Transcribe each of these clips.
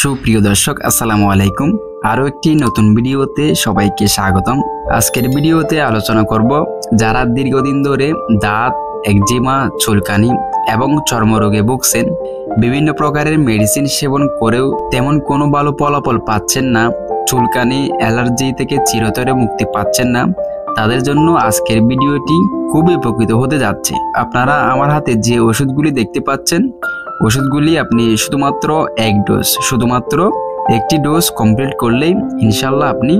সুপ্রিয় দর্শক আসসালামু আলাইকুম। আরো একটি নতুন ভিডিওতে সবাইকে স্বাগতম। আজকের ভিডিওতে আলোচনা করব যারা দীর্ঘদিন ধরে দাঁত, একজিমা, চুলকানি এবং চর্মরোগে ভুগছেন, বিভিন্ন প্রকারের মেডিসিন সেবন করেও তেমন কোনো ভালো ফলাফল পাচ্ছেন না, চুলকানি, অ্যালার্জি থেকে চিরতরে মুক্তি পাচ্ছেন না, তাদের জন্য আজকের ভিডিওটি খুবই উপকৃত হতে যাচ্ছে। আপনারা আমার হাতে যে ওষুধগুলি দেখতে পাচ্ছেন, ওষুধগুলি আপনি শুধুমাত্র একটি ডোজ কমপ্লিট করলেই ইনশাল্লাহ আপনি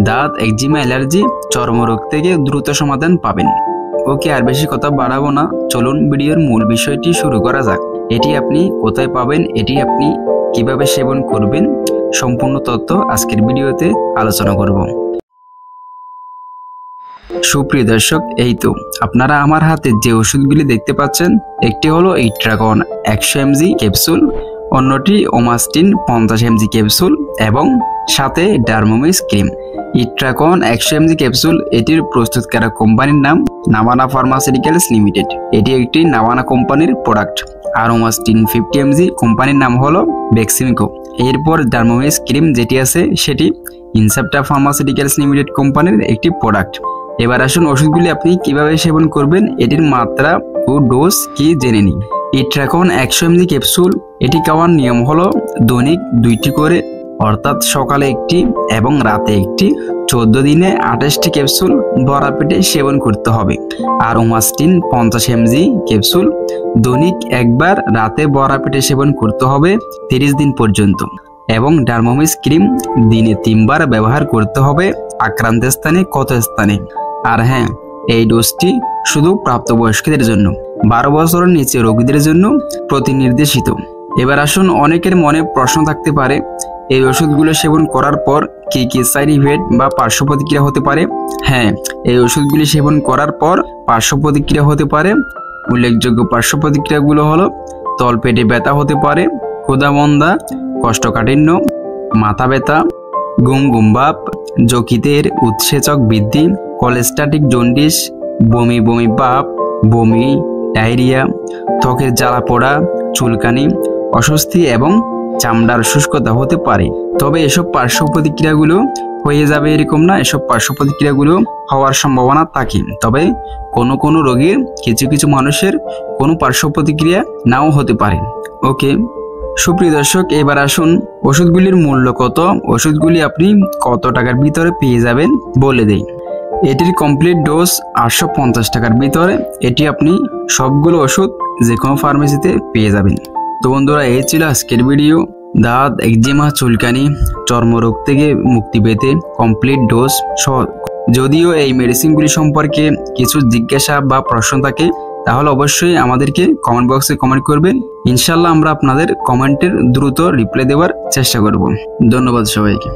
দাঁত, একজিমা, অ্যালার্জি, চর্মরোগ থেকে দ্রুত সমাধান পাবেন। ওকে, আর বেশি কথা বাড়াবো না, চলুন ভিডিওর মূল বিষয়টি শুরু করা যাক। এটি আপনি কোথায় পাবেন, এটি আপনি কিভাবে সেবন করবেন, সম্পূর্ণ তথ্য আজকের ভিডিওতে আলোচনা করব। সুপ্রিয় দর্শক, এই তো আপনারা আমার হাতে যে ওষুধগুলি দেখতে পাচ্ছেন, একটি হলো ইট্রাকন 100 mg ক্যাপসুল, অন্যটি ওমাস্টিন 50 mg ক্যাপসুল এবং সাথে ডার্মোমিস ক্রিম। ইট্রাকন 100 mg ক্যাপসুল, এটির প্রস্তুতকারক কোম্পানির নাম নাভানা ফার্মাসিউটিক্যালস লিমিটেড, এটি একটি নাভানা কোম্পানির প্রোডাক্ট। আর ওমাস্টিন 50 mg কোম্পানির নাম হলো বেক্সিমকো। এরপর ডার্মোমিস ক্রিম যেটি আছে সেটি ইনসেপ্টা ফার্মাসিউটিক্যালস লিমিটেড কোম্পানির একটি প্রোডাক্ট। এবার আসুন ওষুধগুলি আপনি কিভাবে সেবন করবেন, এটির মাত্রা ও ডোজ কি জেনে নিন। ইট্রাকন 100 mg ক্যাপসুল, এটি খাওয়ার নিয়ম হলো দৈনিক 2টি করে, অর্থাৎ সকালে একটি এবং রাতে একটি, 14 দিনে 28টি ক্যাপসুল ভরা পেটে সেবন করতে হবে। আর ওমাস্টিন 50 mg ক্যাপসুল দৈনিক একবার রাতে ভরা পেটে সেবন করতে হবে 30 দিন পর্যন্ত। এবং ডার্মোমিস ক্রিম দিনে 3 বার ব্যবহার করতে হবে আক্রান্ত স্থানে, ক্ষত স্থানে। আর হ্যাঁ, এই ডোজটি শুধু প্রাপ্তবয়স্কদের জন্য, 12 বছরের নিচে রোগীদের জন্য প্রতিনির্দেশিত। এবার আসুন, অনেকের মনে প্রশ্ন থাকতে পারে, এই ওষুধগুলো সেবন করার পর কি কি সাইড ইফেক্ট বা পার্শ্ব প্রতিক্রিয়া হতে পারে। হ্যাঁ, এই ওষুধগুলি সেবন করার পর পার্শ্ব প্রতিক্রিয়া হতে পারে। উল্লেখযোগ্য পার্শ্ব প্রতিক্রিয়াগুলো হলো তলপেটে ব্যথা হতে পারে, ক্ষুধামন্দা, কোষ্ঠকাঠিন্য, মাথা ব্যথা, ঘুম ভাব, যকৃতের উৎসেচক বৃদ্ধি, কোলেস্টাটিক জন্ডিস, বমি ভাব, বমি, ডায়রিয়া, ত্বকের জ্বালা পোড়া, চুলকানি, অস্বস্তি এবং চামড়ার শুষ্কতা হতে পারে। তবে এসব পার্শ্ব প্রতিক্রিয়াগুলো হয়ে যাবে এরকম না, এসব পার্শ্ব প্রতিক্রিয়াগুলো হওয়ার সম্ভাবনা থাকে। তবে কোনো রোগীর কিছু মানুষের কোনো পার্শ্ব প্রতিক্রিয়া নাও হতে পারে। ওকে সুপ্রিয় দর্শক, এবার আসুন ওষুধগুলির মূল্য কত, ওষুধগুলি আপনি কত টাকার ভিতরে পেয়ে যাবেন বলে দেই। এটির কমপ্লিট ডোজ 850 টাকার ভিতরে, এটি আপনি সবগুলো ওষুধ যে কোনো ফার্মেসিতে পেয়ে যাবেন। তো বন্ধুরা, এই ছিল আজকের ভিডিও। দাঁত, একজিমা, চুলকানি, চর্মরোগ থেকে মুক্তি পেতে কমপ্লিট ডোজ সহ। যদিও এই মেডিসিনগুলি সম্পর্কে কিছু জিজ্ঞাসা বা প্রশ্ন থাকে, তাহলে অবশ্যই আমাদেরকে কমেন্ট বক্সে কমেন্ট করবেন। ইনশাল্লাহ আমরা আপনাদের কমেন্টের দ্রুত রিপ্লাই দেওয়ার চেষ্টা করব। ধন্যবাদ সবাইকে।